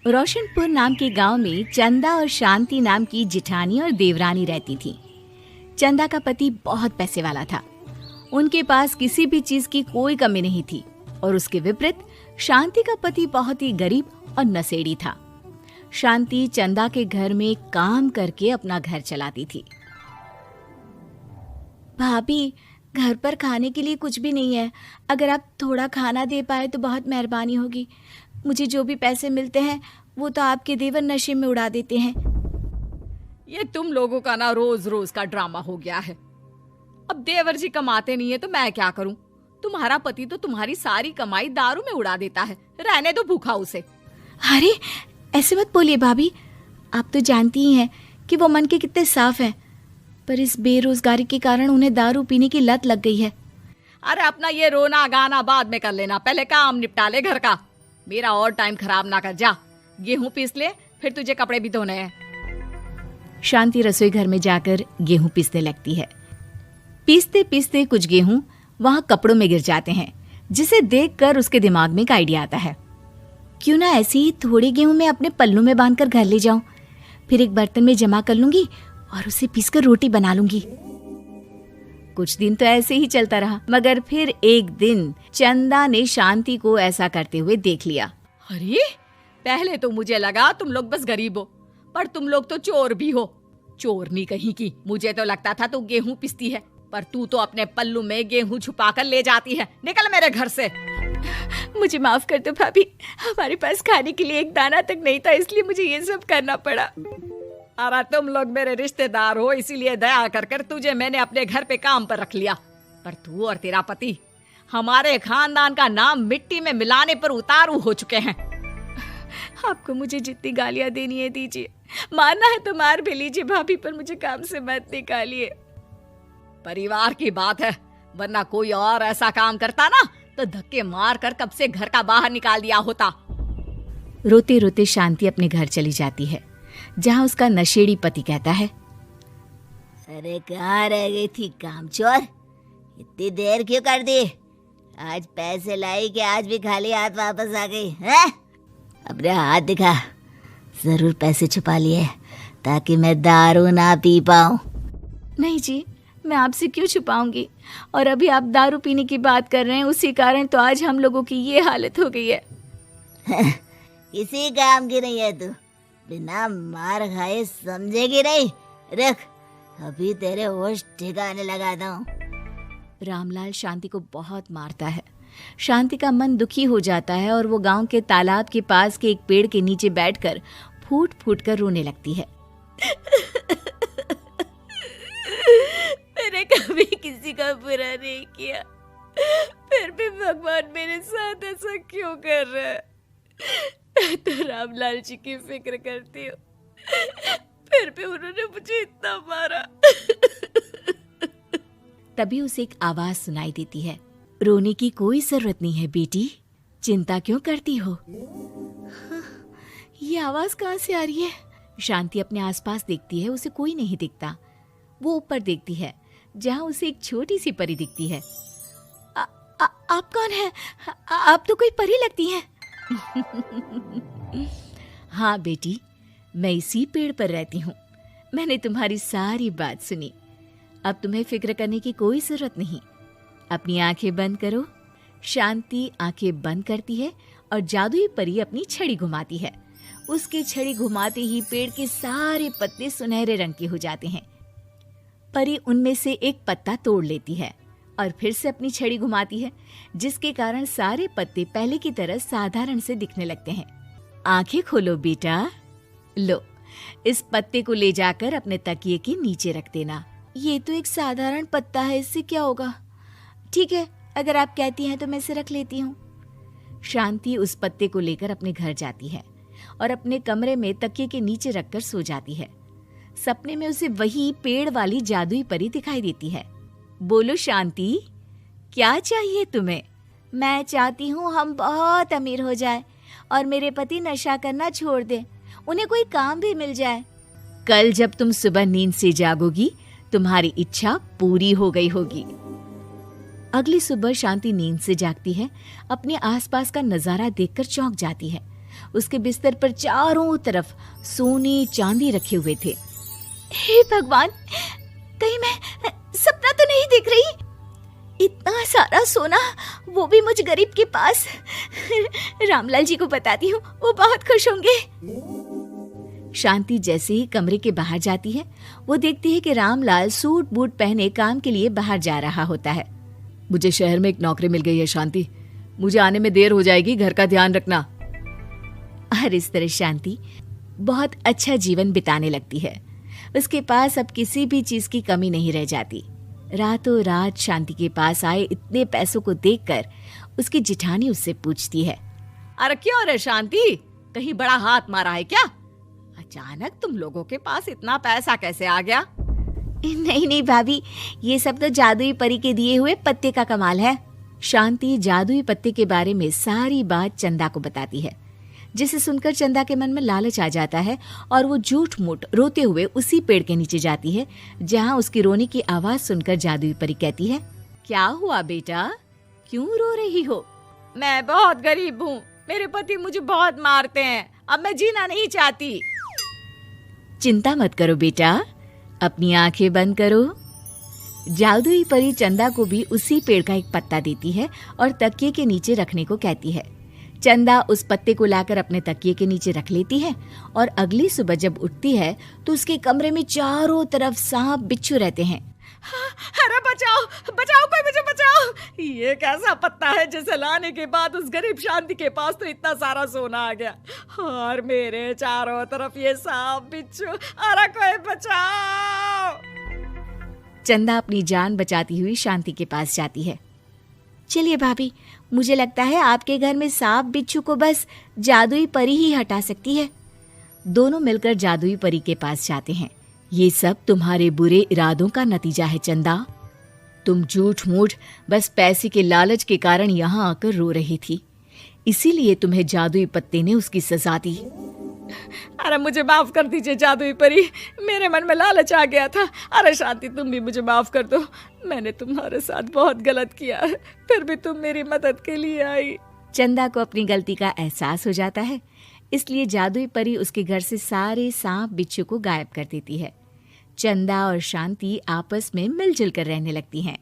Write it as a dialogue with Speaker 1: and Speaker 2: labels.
Speaker 1: रोशनपुर नाम के गांव में चंदा और शांति नाम की जिठानी और देवरानी रहती थी। चंदा का पति बहुत पैसे वाला था। उनके पास किसी भी चीज की कोई कमी नहीं थी और उसके विपरीत शांति का पति बहुत ही गरीब और नशेड़ी था। शांति चंदा के घर में काम करके अपना घर चलाती थी। भाभी, घर पर खाने के लिए कुछ भी नहीं है। अगर आप थोड़ा खाना दे पाए तो बहुत मेहरबानी होगी। मुझे जो भी पैसे मिलते हैं वो तो आपके देवर नशे में उड़ा देते हैं।
Speaker 2: ये तुम लोगों का ना रोज रोज का ड्रामा हो गया है। अब देवर जी कमाते नहीं है तो मैं क्या करूं? तुम्हारा पति तो तुम्हारी सारी कमाई दारू में उड़ा देता है। रहने दो भूखा उसे।
Speaker 1: अरे ऐसे मत बोलिए भाभी, आप तो जानती ही हैं कि वो मन के कितने साफ हैं, पर इस बेरोजगारी के कारण उन्हें दारू पीने की लत लग गई है।
Speaker 2: अरे अपना ये रोना गाना बाद में कर लेना, पहले काम निपटा ले घर का। मेरा और टाइम खराब ना कर। जा गेहूं पीस ले, फिर तुझे कपड़े भी धोने हैं।
Speaker 1: शांति रसोई घर में जाकर गेहूं पीसने लगती है। पीसते पीसते कुछ गेहूं वहां कपड़ों में गिर जाते हैं, जिसे देखकर उसके दिमाग में एक आइडिया आता है। क्यों ना ऐसे ही थोड़े गेहूं मैं अपने पल्लू में बांधकर घर ले जाऊं, फिर एक बर्तन में जमा कर लूंगी और उसे पीसकर रोटी बना लूंगी। कुछ दिन तो ऐसे ही चलता रहा, मगर फिर एक दिन चंदा ने शांति को ऐसा करते हुए देख लिया।
Speaker 2: अरे पहले तो मुझे लगा तुम लोग बस गरीब हो, पर तुम लोग तो चोर भी हो। चोरनी कहीं की। मुझे तो लगता था तू गेहूं पिसती है, पर तू तो अपने पल्लू में गेहूं छुपा कर ले जाती है। निकल मेरे घर से।
Speaker 1: मुझे माफ कर दो भाभी, हमारे पास खाने के लिए एक दाना तक नहीं था, इसलिए मुझे ये सब करना पड़ा।
Speaker 2: अरे तुम लोग मेरे रिश्तेदार हो, इसीलिए दया कर कर तुझे मैंने अपने घर पे काम पर रख लिया, पर तू और तेरा पति हमारे खानदान का नाम मिट्टी में मिलाने पर उतारू हो चुके हैं।
Speaker 1: आपको मुझे जितनी गालियां देनी है दीजिए, मारना है तो मार भी लीजिए भाभी, पर मुझे काम से मत निकालिए।
Speaker 2: परिवार की बात है, वरना कोई और ऐसा काम करता ना तो धक्के मार कर कब से घर का बाहर निकाल दिया होता।
Speaker 1: रोते रोते शांति अपने घर चली जाती है, जहाँ उसका नशेड़ी पति कहता है,
Speaker 3: अरे कहाँ रह गई थी कामचोर? इतनी देर क्यों कर दी? आज पैसे लाई कि आज भी खाली हाथ वापस आ गई है? अपने हाथ दिखा। जरूर पैसे छुपा लिए ताकि मैं दारू ना पी पाऊं।
Speaker 1: नहीं जी, मैं आपसे क्यों छुपाऊंगी, और अभी आप दारू पीने की बात कर रहे हैं, उसी कारण तो आज हम लोगों की ये हालत हो गई है।
Speaker 3: किसी काम की नहीं है तू, बिना मार खाए समझेगी नहीं। रख, अभी तेरे होश ठिकाने लगाता हूँ।
Speaker 1: रामलाल शांति को बहुत मारता है। शांति का मन दुखी हो जाता है और वो गांव के तालाब के पास के एक पेड़ के नीचे बैठकर फूट फूट कर रोने लगती है।
Speaker 3: मैंने कभी किसी का बुरा नहीं किया, फिर भी भगवान मेरे साथ ऐसा क्यों कर रहा है? मैं तो रामलाल जी की फिक्र करती हूँ, फिर भी उन्होंने मुझे इतना मारा।
Speaker 1: तभी उसे एक आवाज सुनाई देती है, रोने की कोई जरूरत नहीं है बेटी, चिंता क्यों करती हो? ये आवाज कहाँ से आ रही है? शांति अपने आसपास देखती है, उसे कोई नहीं दिखता। वो ऊपर देखती है, जहाँ उसे एक छोटी सी परी दिखती है। आप कौन है? आप तो कोई परी लगती हैं। हाँ बेटी, मैं इसी पेड़ पर रहती हूँ। मैंने तुम्हारी सारी बात सुनी, अब तुम्हें फिक्र करने की कोई जरूरत नहीं। अपनी आंखें बंद करो। शांति आंखें बंद करती है और जादुई परी अपनी छड़ी घुमाती है। उसकी छड़ी घुमाते ही पेड़ के सारे पत्ते सुनहरे रंग के हो जाते हैं। परी उनमें से एक पत्ता तोड़ लेती है और फिर से अपनी छड़ी घुमाती है, जिसके कारण सारे पत्ते पहले की तरह साधारण से दिखने लगते हैं। आंखें खोलो बेटा। लो, इस पत्ते को ले जाकर अपने तकिए के नीचे रख देना। ये तो एक साधारण पत्ता है, इससे क्या होगा? ठीक है, अगर आप कहती हैं तो मैं इसे रख लेती हूँ। शांति उस पत्ते को लेकर अपने घर जाती है और अपने कमरे में तकिए के नीचे रखकर सो जाती है। सपने में उसे वही पेड़ वाली जादुई परी दिखाई देती है। बोलो शांति, क्या चाहिए तुम्हें? मैं चाहती हूँ हम बहुत अमीर हो जाए और मेरे पति नशा करना छोड़ दे, उन्हें कोई काम भी मिल जाए। कल जब तुम सुबह नींद से जागोगी, तुम्हारी इच्छा पूरी हो गई होगी। अगली सुबह शांति नींद से जागती है, अपने आसपास का नजारा देखकर चौंक जाती है। उसके बिस्तर पर चारों तरफ सोने चांदी रखे हुए थे। हे भगवान, कहीं मैं सपना तो नहीं देख रही? इतना सारा सोना, वो भी मुझ गरीब के पास। रामलाल जी को बताती हूँ, वो बहुत खुश होंगे। शांति जैसे ही कमरे के बाहर जाती है, वो देखती है कि रामलाल सूट बूट पहने काम के लिए बाहर जा रहा होता है।
Speaker 2: मुझे शहर में एक नौकरी मिल गई है शांति, मुझे आने में देर हो जाएगी, घर का ध्यान रखना।
Speaker 1: और इस तरह शांति बहुत अच्छा जीवन बिताने लगती है। उसके पास अब किसी भी चीज की कमी नहीं रह जाती। रातों रात शांति के पास आए इतने पैसों को देखकर उसकी जिठानी उससे पूछती है,
Speaker 2: अरे क्यों रे शांति, कहीं बड़ा हाथ मारा है क्या? अचानक तुम लोगों के पास इतना पैसा कैसे आ गया?
Speaker 1: नहीं नहीं भाभी, ये सब तो जादुई परी के दिए हुए पत्ते का कमाल है। शांति जादुई पत्ते के बारे में सारी बात चंदा को बताती है, जिसे सुनकर चंदा के मन में लालच आ जाता है और वो झूठ मूठ रोते हुए उसी पेड़ के नीचे जाती है जहाँ उसकी रोने की आवाज सुनकर जादुई परी कहती है,
Speaker 2: क्या हुआ बेटा, क्यों रो रही हो? मैं बहुत गरीब हूँ, मेरे पति मुझे बहुत मारते हैं, अब मैं जीना नहीं चाहती।
Speaker 1: चिंता मत करो बेटा, अपनी आंखें बंद करो। जादुई परी चंदा को भी उसी पेड़ का एक पत्ता देती है और तकिए के नीचे रखने को कहती है। चंदा उस पत्ते को लाकर अपने तकिए के नीचे रख लेती है और अगली सुबह जब उठती है तो उसके कमरे में चारों तरफ सांप बिच्छू रहते हैं।
Speaker 2: अरे बचाओ बचाओ, कोई मुझे बचाओ, ये कैसा पत्ता है जिसे लाने के बाद उस गरीब शांति के पास तो इतना सारा सोना आ गया, और मेरे चारों तरफ ये सांप बिच्छू, अरे कोई बचाओ।
Speaker 1: चंदा अपनी जान बचाती हुई शांति के पास जाती है। चलिए भाभी, मुझे लगता है आपके घर में सांप बिच्छू को बस जादुई परी ही हटा सकती है। दोनों मिलकर जादुई परी के पास जाते हैं। ये सब तुम्हारे बुरे इरादों का नतीजा है चंदा। तुम झूठ मूठ बस पैसे के लालच के कारण यहाँ आकर रो रही थी, इसीलिए तुम्हें जादुई पत्ते ने उसकी सजा दी।
Speaker 2: अरे मुझे माफ कर दीजिए जादुई परी, मेरे मन में लालच आ गया था। अरे शांति, तुम भी मुझे माफ कर दो, मैंने तुम्हारे साथ बहुत गलत किया है, फिर भी तुम मेरी मदद के लिए आई।
Speaker 1: चंदा को अपनी गलती का एहसास हो जाता है, इसलिए जादुई परी उसके घर से सारे सांप बिच्छू को गायब कर देती है। चंदा और शांति आपस में मिलजुल कर रहने लगती हैं।